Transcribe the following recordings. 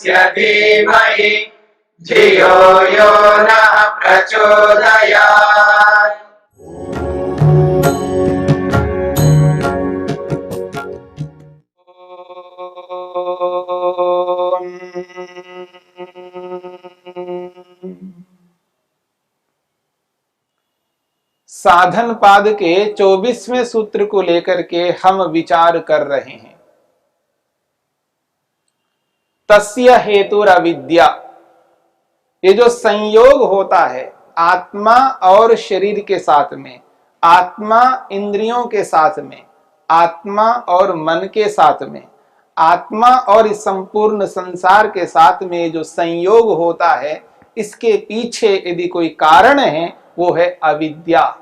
तस्य धीमहि धियो यो नः प्रचोदयात्। साधन पाद के 24वें सूत्र को लेकर के हम विचार कर रहे हैं। तस्य हेतुर अविद्या, ये जो संयोग होता है आत्मा और शरीर के साथ में, आत्मा इंद्रियों के साथ में, आत्मा और मन के साथ में, आत्मा और इस संपूर्ण संसार के साथ में जो संयोग होता है, इसके पीछे यदि कोई कारण है वो है अविद्या।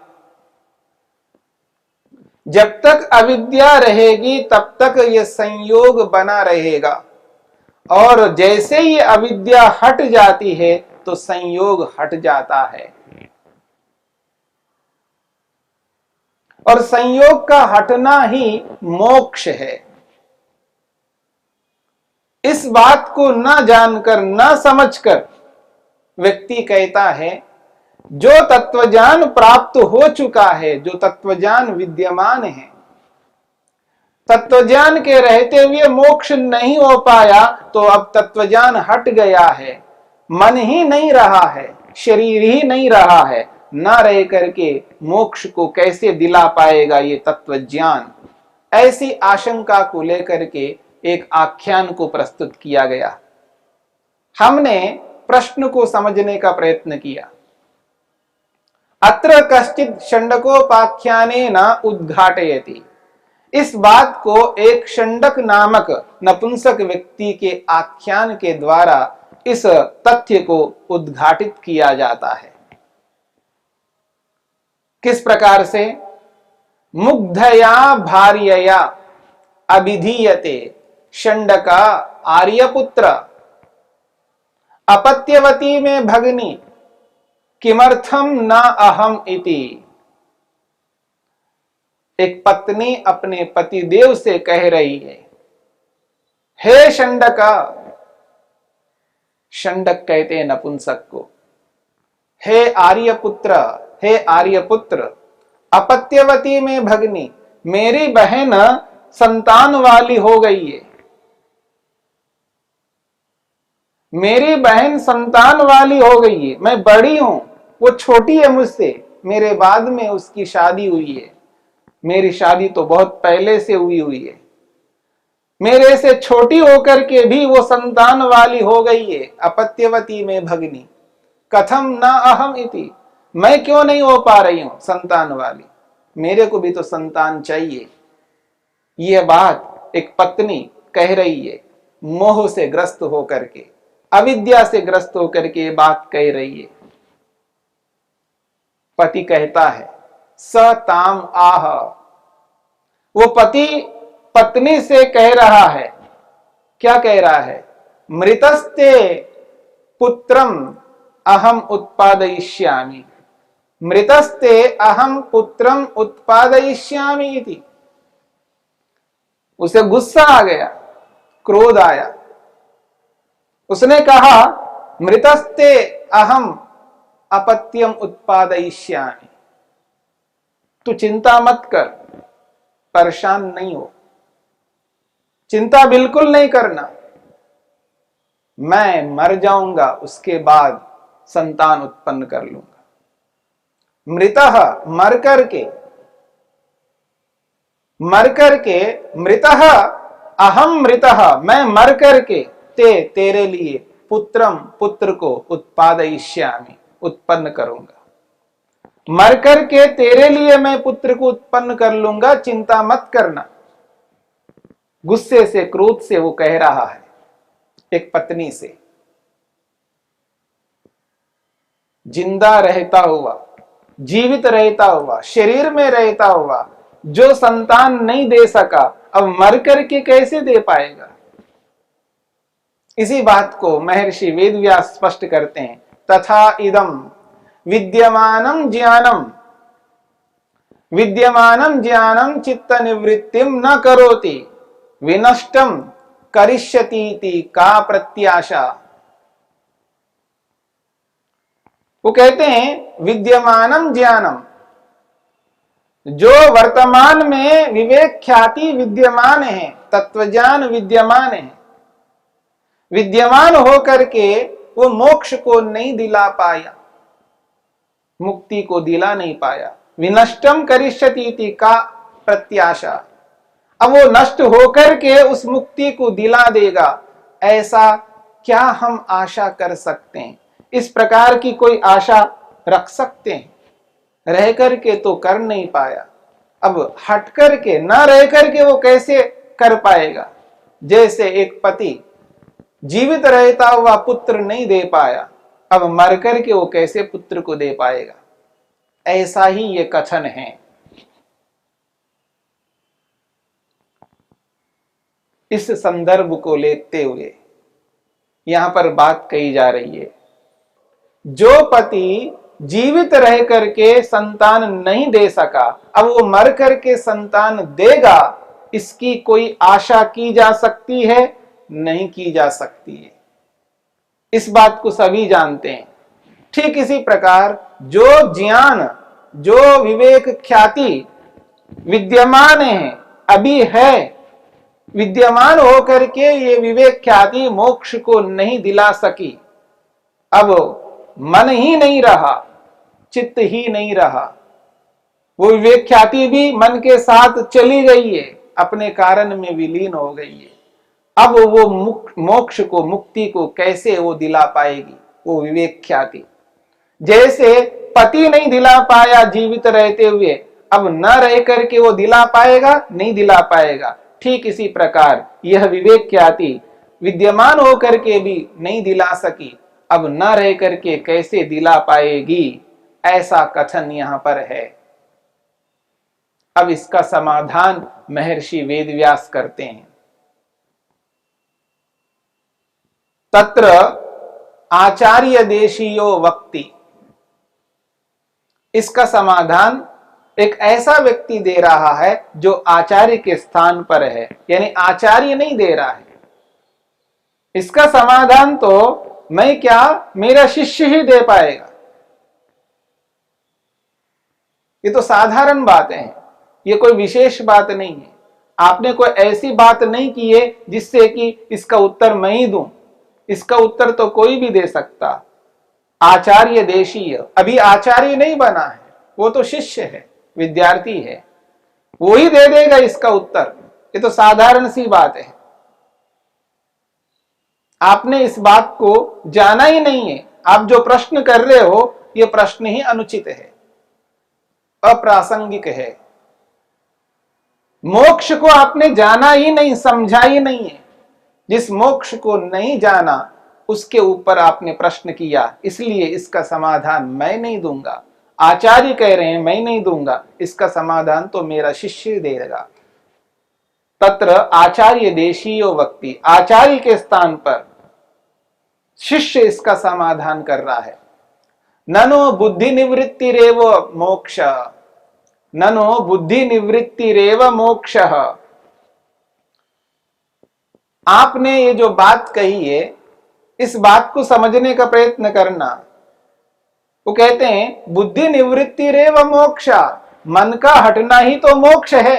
जब तक अविद्या रहेगी तब तक यह संयोग बना रहेगा, और जैसे ही अविद्या हट जाती है तो संयोग हट जाता है। और संयोग का हटना ही मोक्ष है। इस बात को न जानकर, न समझकर व्यक्ति कहता है जो तत्वज्ञान प्राप्त हो चुका है, जो तत्वज्ञान विद्यमान है, तत्वज्ञान के रहते हुए मोक्ष नहीं हो पाया, तो अब तत्वज्ञान हट गया है, मन ही नहीं रहा है, शरीर ही नहीं रहा है, न रह करके मोक्ष को कैसे दिला पाएगा ये तत्वज्ञान। ऐसी आशंका को लेकर के एक आख्यान को प्रस्तुत किया गया। हमने प्रश्न को समझने का प्रयत्न किया। अत्र कश्चित् षण्डकोपाख्यानेन उद्घाटयति, इस बात को एक षण्डक नामक नपुंसक व्यक्ति के आख्यान के द्वारा इस तथ्य को उद्घाटित किया जाता है। किस प्रकार से? मुग्धया भार्यया अभिधीयते षण्डका आर्यपुत्र, अपत्यवती में भगनी किमर्थम न अहम इति। एक पत्नी अपने पतिदेव से कह रही है, हे षण्डका, षण्डक कहते हैं नपुंसक को, हे आर्यपुत्र, हे आर्यपुत्र, अपत्यवती में भगनी, मेरी बहन संतान वाली हो गई है, मेरी बहन संतान वाली हो गई है, मैं बड़ी हूं, वो छोटी है मुझसे, मेरे बाद में उसकी शादी हुई है, मेरी शादी तो बहुत पहले से हुई है, मेरे से छोटी होकर के भी वो संतान वाली हो गई है, अपत्यवती में भगनी, कथम न अहम इति, मैं क्यों नहीं हो पा रही हूं संतान वाली, मेरे को भी तो संतान चाहिए। यह बात एक पत्नी कह रही है, मोह से ग्रस्त होकर के, अविद्या से ग्रस्त होकर के बात कह रही है। पति कहता है स ताम आह, वो पति पत्नी से कह रहा है, क्या कह रहा है? मृतस्ते पुत्रम अहम उत्पादयिष्यामि, मृतस्ते अहम पुत्रम उत्पादयिष्यामि इति। उसे गुस्सा आ गया, क्रोध आया, उसने कहा मृतस्ते अहम अपत्यम उत्पादयिष्यामि, तू चिंता मत कर, परेशान नहीं हो, चिंता बिल्कुल नहीं करना, मैं मर जाऊंगा, उसके बाद संतान उत्पन्न कर लूंगा। मृतः मर करके, मृतः अहम मृतः, मैं मर करके, तेरे लिए पुत्रम पुत्र को उत्पादयिष्यामि, उत्पन्न करूंगा, मर करके तेरे लिए मैं पुत्र को उत्पन्न कर लूंगा, चिंता मत करना। गुस्से से, क्रोध से वो कह रहा है एक पत्नी से। जिंदा रहता हुआ, जीवित रहता हुआ, शरीर में रहता हुआ जो संतान नहीं दे सका, अब मर करके कैसे दे पाएगा? इसी बात को महर्षि वेदव्यास स्पष्ट करते हैं, तथा इदम विद्यमानम ज्ञानम चित्त निवृत्तिम न करोति, विनष्टम करिष्यतीति का प्रत्याशा। वो कहते हैं विद्यमानम ज्ञानम, जो वर्तमान में विवेक ख्याति विद्यमान है, तत्वज्ञान विद्यमान है, विद्यमान होकर के वो मोक्ष को नहीं दिला पाया, मुक्ति को दिला नहीं पाया। विनष्टम करिष्यतीति का प्रत्याशा, अब वो नष्ट होकर के उस मुक्ति को दिला देगा, ऐसा क्या हम आशा कर सकते हैं? इस प्रकार की कोई आशा रख सकते हैं? रह करके तो कर नहीं पाया, अब हट करके न रह करके वो कैसे कर पाएगा? जैसे एक पति जीवित रहता हुआ पुत्र नहीं दे पाया, अब मर करके वो कैसे पुत्र को दे पाएगा? ऐसा ही ये कथन है। इस संदर्भ को लेते हुए यहां पर बात कही जा रही है, जो पति जीवित रह करके संतान नहीं दे सका, अब वो मर करके संतान देगा, इसकी कोई आशा की जा सकती है? नहीं की जा सकती है। इस बात को सभी जानते हैं। ठीक इसी प्रकार जो ज्ञान, जो विवेक ख्याति विद्यमान है, अभी है, विद्यमान होकर के ये विवेक ख्याति मोक्ष को नहीं दिला सकी, अब मन ही नहीं रहा, चित्त ही नहीं रहा, वो विवेक ख्याति भी मन के साथ चली गई है, अपने कारण में विलीन हो गई है। अब वो मोक्ष को, मुक्ति को कैसे वो दिला पाएगी? वो विवेक ख्याति जैसे पति नहीं दिला पाया जीवित रहते हुए, अब न रह करके वो दिला पाएगा? नहीं दिला पाएगा। ठीक इसी प्रकार यह विवेक ख्याति विद्यमान होकर के भी नहीं दिला सकी, अब न रह करके कैसे दिला पाएगी? ऐसा कथन यहां पर है। अब इसका समाधान महर्षि वेदव्यास करते हैं। तत्र आचार्य देशीयो वक्ति, इसका समाधान एक ऐसा व्यक्ति दे रहा है जो आचार्य के स्थान पर है, यानी आचार्य नहीं दे रहा है। इसका समाधान तो मैं क्या, मेरा शिष्य ही दे पाएगा। ये तो साधारण बातें हैं, ये कोई विशेष बात नहीं है। आपने कोई ऐसी बात नहीं की है जिससे कि इसका उत्तर मैं ही दूं। इसका उत्तर तो कोई भी दे सकता। आचार्य देशीय, अभी आचार्य नहीं बना है, वो तो शिष्य है, विद्यार्थी है, वो ही दे देगा इसका उत्तर। ये तो साधारण सी बात है। आपने इस बात को जाना ही नहीं है। आप जो प्रश्न कर रहे हो, ये प्रश्न ही अनुचित है, अप्रासंगिक है। मोक्ष को आपने जाना ही नहीं, समझा ही नहीं है। जिस मोक्ष को नहीं जाना उसके ऊपर आपने प्रश्न किया, इसलिए इसका समाधान मैं नहीं दूंगा। आचार्य कह रहे हैं मैं नहीं दूंगा, इसका समाधान तो मेरा शिष्य देगा। तत्र आचार्य देशीयो वक्ति, आचार्य के स्थान पर शिष्य इसका समाधान कर रहा है। ननो बुद्धि निवृत्तिरेव मोक्ष, ननो बुद्धि निवृत्तिरेव मोक्ष। आपने ये जो बात कही है, इस बात को समझने का प्रयत्न करना। वो कहते हैं बुद्धि निवृत्तिरेव मोक्ष, मन का हटना ही तो मोक्ष है।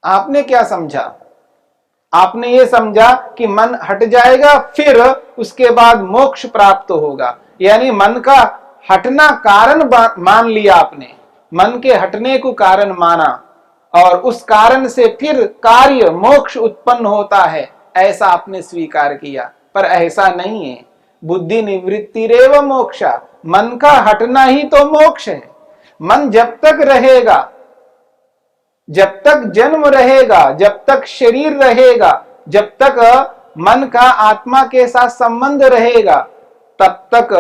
आपने क्या समझा? आपने ये समझा कि मन हट जाएगा, फिर उसके बाद मोक्ष प्राप्त होगा, यानी मन का हटना कारण मान लिया आपने, मन के हटने को कारण माना, और उस कारण से फिर कार्य मोक्ष उत्पन्न होता है, ऐसा आपने स्वीकार किया। पर ऐसा नहीं है। बुद्धि निवृत्तिरेव मोक्ष, मन का हटना ही तो मोक्ष है। मन जब तक रहेगा, जब तक जन्म रहेगा, जब तक शरीर रहेगा, जब तक मन का आत्मा के साथ संबंध रहेगा, तब तक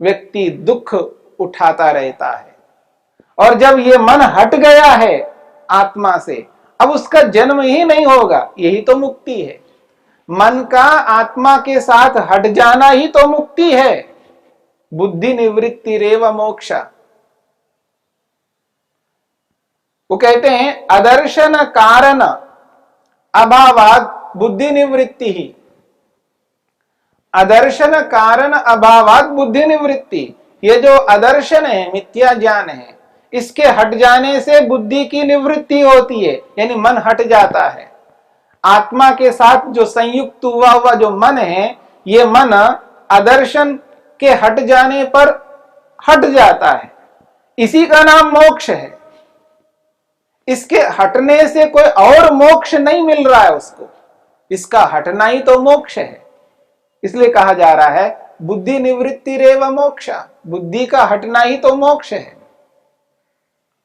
व्यक्ति दुख उठाता रहता है। और जब ये मन हट गया है आत्मा से, अब उसका जन्म ही नहीं होगा। यही तो मुक्ति है। मन का आत्मा के साथ हट जाना ही तो मुक्ति है। बुद्धि निवृत्तिरेव मोक्ष। वो कहते हैं अदर्शन कारण अभावात बुद्धि निवृत्ति ही। अदर्शन कारण अभावात बुद्धि निवृत्ति। ये जो अदर्शन है, मिथ्या ज्ञान है, इसके हट जाने से बुद्धि की निवृत्ति होती है, यानी मन हट जाता है। आत्मा के साथ जो संयुक्त हुआ जो मन है, ये मन अदर्शन के हट जाने पर हट जाता है। इसी का नाम मोक्ष है। इसके हटने से कोई और मोक्ष नहीं मिल रहा है उसको, इसका हटना ही तो मोक्ष है। इसलिए कहा जा रहा है बुद्धि निवृत्ति रेव मोक्षा, बुद्धि का हटना ही तो मोक्ष है।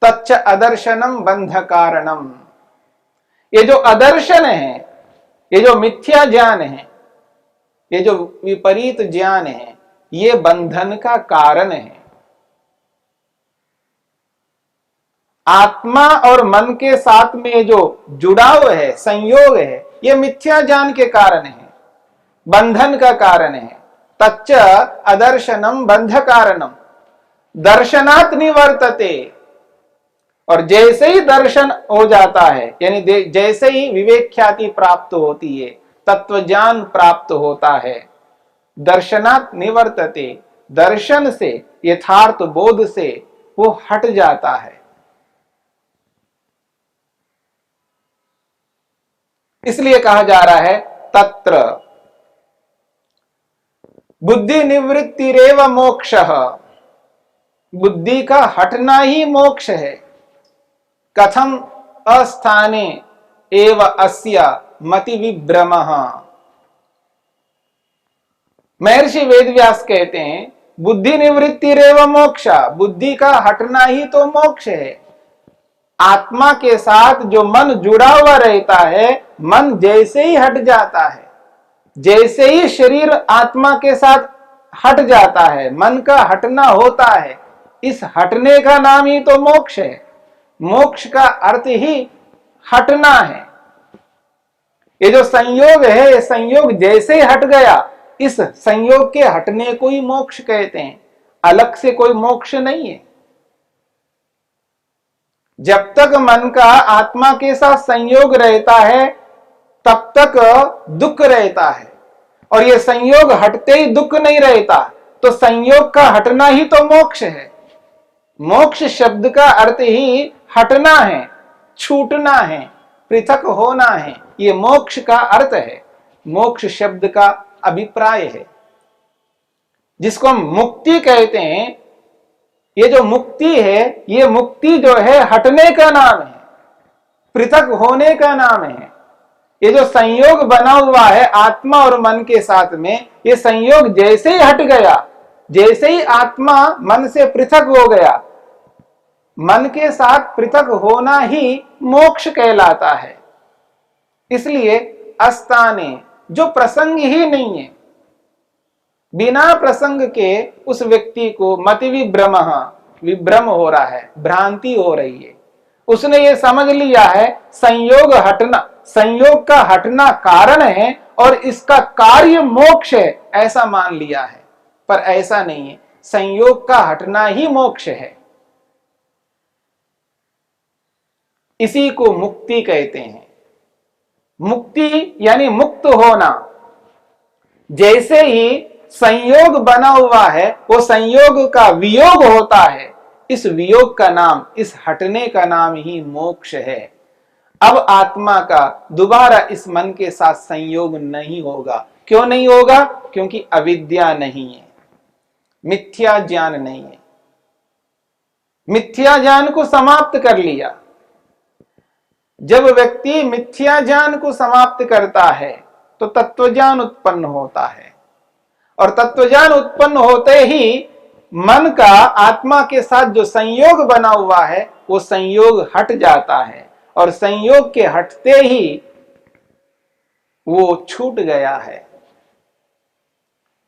तच्च अदर्शनम बंध कारणम। ये जो अदर्शन है, ये जो मिथ्या ज्ञान है, ये जो विपरीत ज्ञान है, ये बंधन का कारण है। आत्मा और मन के साथ में जो जुड़ाव है, संयोग है, ये मिथ्या ज्ञान के कारण है, बंधन का कारण है। तच्च अदर्शनम बंध कारणम दर्शनात् निवर्तते। और जैसे ही दर्शन हो जाता है, यानी जैसे ही विवेक ख्याति प्राप्त होती है, तत्व ज्ञान प्राप्त होता है, दर्शनात् निवर्तते, दर्शन से, यथार्थ बोध से वो हट जाता है। इसलिए कहा जा रहा है तत्र बुद्धि निवृत्तिरेव मोक्षः, बुद्धि का हटना ही मोक्ष है। कथम अस्थाने एव अस्य मति विभ्रमः। महर्षि वेदव्यास कहते हैं बुद्धि निवृत्तिरेव मोक्षा, बुद्धि का हटना ही तो मोक्ष है। आत्मा के साथ जो मन जुड़ा हुआ रहता है, मन जैसे ही हट जाता है, जैसे ही शरीर आत्मा के साथ हट जाता है, मन का हटना होता है, इस हटने का नाम ही तो मोक्ष है। मोक्ष का अर्थ ही हटना है। ये जो संयोग है, ये संयोग जैसे ही हट गया, इस संयोग के हटने को ही मोक्ष कहते हैं, अलग से कोई मोक्ष नहीं है। जब तक मन का आत्मा के साथ संयोग रहता है, तब तक दुख रहता है, और ये संयोग हटते ही दुख नहीं रहता, तो संयोग का हटना ही तो मोक्ष है। मोक्ष शब्द का अर्थ ही हटना है, छूटना है, पृथक होना है, ये मोक्ष का अर्थ है, मोक्ष शब्द का अभिप्राय है, जिसको हम मुक्ति कहते हैं। ये जो मुक्ति है, ये मुक्ति जो है हटने का नाम है, पृथक होने का नाम है। ये जो संयोग बना हुआ है आत्मा और मन के साथ में, ये संयोग जैसे ही हट गया, जैसे ही आत्मा मन से पृथक हो गया, मन के साथ पृथक होना ही मोक्ष कहलाता है। इसलिए अस्ताने, जो प्रसंग ही नहीं है, बिना प्रसंग के उस व्यक्ति को मति विभ्रम हो रहा है, भ्रांति हो रही है। उसने ये समझ लिया है संयोग हटना, संयोग का हटना कारण है और इसका कार्य मोक्ष है, ऐसा मान लिया है। पर ऐसा नहीं है, संयोग का हटना ही मोक्ष है। इसी को मुक्ति कहते हैं। मुक्ति यानी मुक्त होना। जैसे ही संयोग बना हुआ है, वो संयोग का वियोग होता है, इस वियोग का नाम, इस हटने का नाम ही मोक्ष है। अब आत्मा का दोबारा इस मन के साथ संयोग नहीं होगा। क्यों नहीं होगा? क्योंकि अविद्या नहीं है, मिथ्या ज्ञान नहीं है। मिथ्या ज्ञान को समाप्त कर लिया। जब व्यक्ति मिथ्या ज्ञान को समाप्त करता है तो तत्वज्ञान उत्पन्न होता है, और तत्वज्ञान उत्पन्न होते ही मन का आत्मा के साथ जो संयोग बना हुआ है, वो संयोग हट जाता है, और संयोग के हटते ही वो छूट गया है।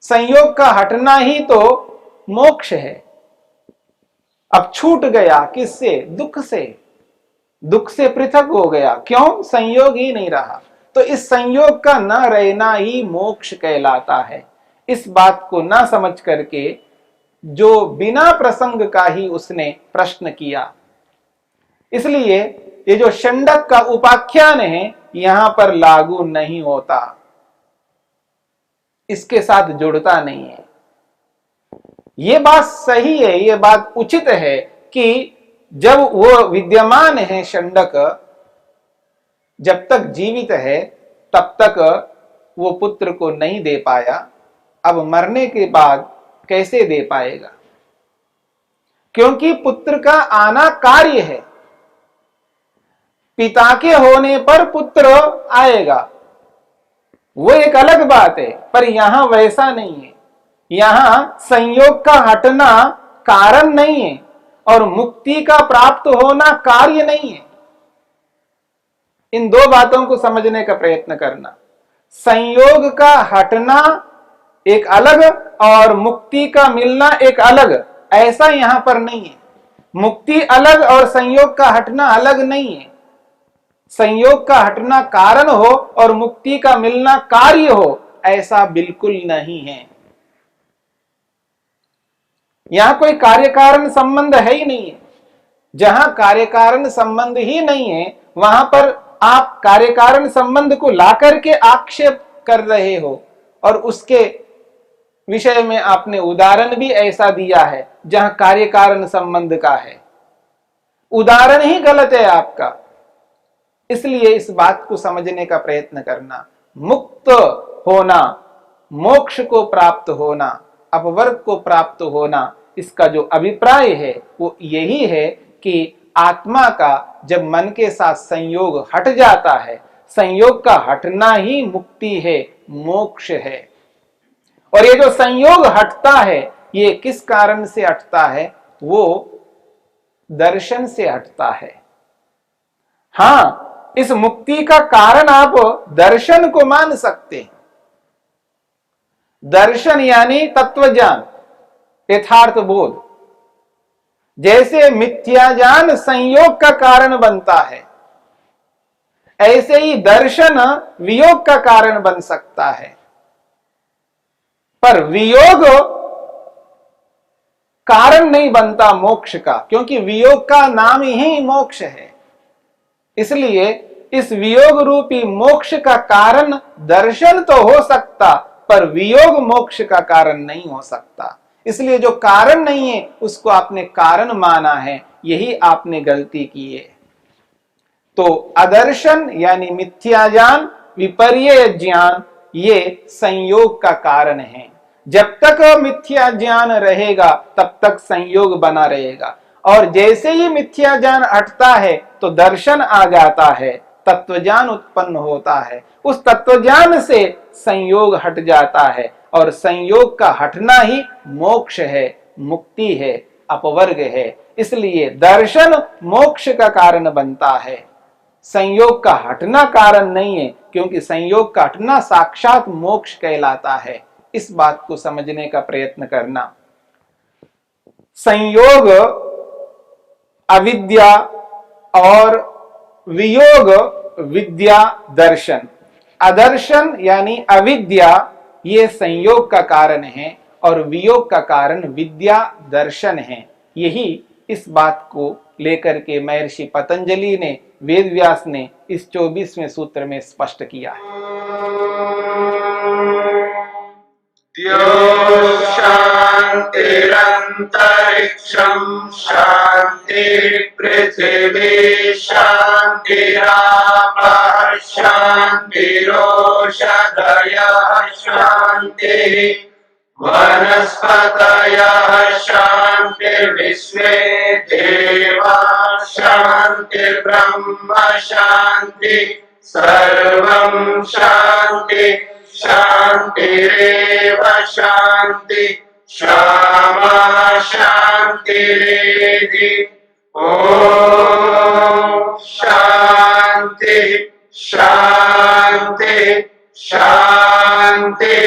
संयोग का हटना ही तो मोक्ष है। अब छूट गया किससे? दुख से। दुख से पृथक हो गया। क्यों? संयोग ही नहीं रहा। तो इस संयोग का न रहना ही मोक्ष कहलाता है। इस बात को न समझ करके जो बिना प्रसंग का ही उसने प्रश्न किया, इसलिए ये जो षंडक का उपाख्यान है यहां पर लागू नहीं होता, इसके साथ जुड़ता नहीं है। ये बात सही है, ये बात उचित है कि जब वो विद्यमान है षंडक, जब तक जीवित है तब तक वो पुत्र को नहीं दे पाया, अब मरने के बाद कैसे दे पाएगा? क्योंकि पुत्र का आना कार्य है, पिता के होने पर पुत्र आएगा, वो एक अलग बात है। पर यहां वैसा नहीं है, यहां संयोग का हटना कारण नहीं है और मुक्ति का प्राप्त होना कार्य नहीं है। इन दो बातों को समझने का प्रयत्न करना। संयोग का हटना एक अलग और मुक्ति का मिलना एक अलग, ऐसा यहां पर नहीं है। मुक्ति अलग और संयोग का हटना अलग नहीं है। संयोग का हटना कारण हो और मुक्ति का मिलना कार्य हो, ऐसा बिल्कुल नहीं है। यहां कोई कार्य कारण संबंध है ही नहीं है। जहां कार्य कारण संबंध ही नहीं है वहां पर आप कार्य कारण संबंध को ला करके आक्षेप कर रहे हो, और उसके विषय में आपने उदाहरण भी ऐसा दिया है जहां कार्य कारण संबंध का है। उदाहरण ही गलत है आपका। इसलिए इस बात को समझने का प्रयत्न करना। मुक्त होना, मोक्ष को प्राप्त होना, अपवर्ग को प्राप्त होना, इसका जो अभिप्राय है वो यही है कि आत्मा का जब मन के साथ संयोग हट जाता है, संयोग का हटना ही मुक्ति है, मोक्ष है। और ये जो संयोग हटता है ये किस कारण से हटता है? वो दर्शन से हटता है। हां, इस मुक्ति का कारण आप दर्शन को मान सकते हैं। दर्शन यानी तत्वज्ञान, यथार्थ बोध। जैसे मिथ्या ज्ञान संयोग का कारण बनता है, ऐसे ही दर्शन वियोग का कारण बन सकता है। पर वियोग कारण नहीं बनता मोक्ष का, क्योंकि वियोग का नाम ही मोक्ष है। इसलिए इस वियोग रूपी मोक्ष का कारण दर्शन तो हो सकता, पर वियोग मोक्ष का कारण नहीं हो सकता। इसलिए जो कारण नहीं है उसको आपने कारण माना है, यही आपने गलती की है। तो अदर्शन यानी मिथ्या ज्ञान, विपर्य ज्ञान, ये संयोग का कारण है। जब तक मिथ्या ज्ञान रहेगा तब तक संयोग बना रहेगा, और जैसे ही मिथ्या ज्ञान हटता है तो दर्शन आ जाता है, तत्वज्ञान उत्पन्न होता है। उस तत्वज्ञान से संयोग हट जाता है, और संयोग का हटना ही मोक्ष है, मुक्ति है, अपवर्ग है। इसलिए दर्शन मोक्ष का कारण बनता है, संयोग का हटना कारण नहीं है, क्योंकि संयोग का हटना साक्षात मोक्ष कहलाता है। इस बात को समझने का प्रयत्न करना। संयोग अविद्या और वियोग विद्या दर्शन। अदर्शन यानी अविद्या ये संयोग का कारण है, और वियोग का कारण विद्या दर्शन है। यही इस बात को लेकर के महर्षि पतंजलि ने, वेदव्यास ने इस 24वें सूत्र में स्पष्ट किया है। शांतिरंतरिक्षं शांति पृथिवी शांतिरापः शांतिरोषधयः शांतिः वनस्पतयः शांतिर्विश्वे देवाः शांतिर्ब्रह्म शांति सर्वं शांति शांतिरेव शांति क्षमा शांतिरेधि। ओम शांति शांति शांति।